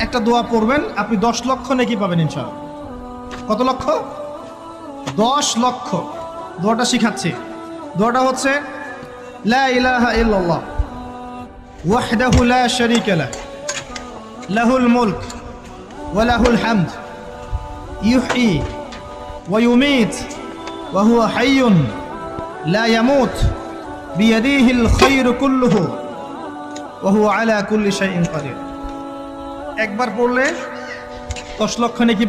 একটা দোয়া পড়বেন, আপনি 10 লক্ষ নেকি পাবেন ইনশাআল্লাহ। কত লক্ষ? 10 লক্ষ। দোয়াটা শিখাচ্ছি। দোয়াটা হচ্ছে লা ইলাহা ইল্লাল্লাহ ওয়াহদাহু লা শারীকা লাহ লাহুল মুলক ওয়া লাহুল হামদ ইউহয়ী ওয়া ইউমীত ওয়া হুয়া হাইয়্যুন লা ইয়ামুত বিয়াদিহিল খায়রু কুল্লুহু ওয়া হুয়া আলা কুল্লি শাইইন কাদির। একবার পড়লে 10 লক্ষ নেকি